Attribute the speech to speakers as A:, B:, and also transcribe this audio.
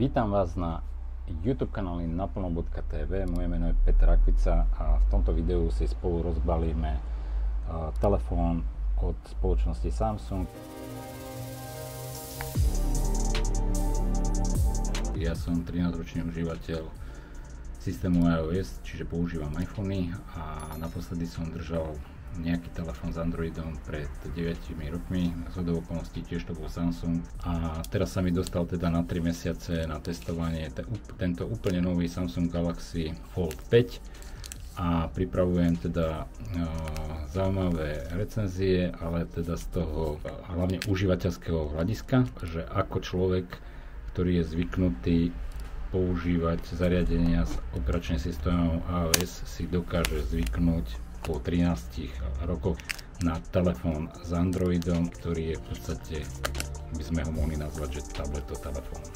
A: Vítam vás na YouTube kanáli naplno.tv. Moje meno je Peter Rakvica a v tomto videu si spolu rozbalíme telefón od spoločnosti Samsung. Ja som 13-ročný užívateľ systému iOS, čiže používam iPhony a naposledy som držal nejaký telefón s Androidom pred 9 rokmi, zhodou okolností tiež to bol Samsung a teraz sa mi dostal teda na 3 mesiace na testovanie tento úplne nový Samsung Galaxy Fold 5 a pripravujem teda zaujímavé recenzie, ale teda z toho hlavne užívateľského hľadiska, že ako človek, ktorý je zvyknutý používať zariadenia s operačným systémom iOS, si dokáže zvyknúť po 13 rokoch na telefón s Androidom, ktorý je v podstate, by sme ho mohli nazvať, že tableto telefón.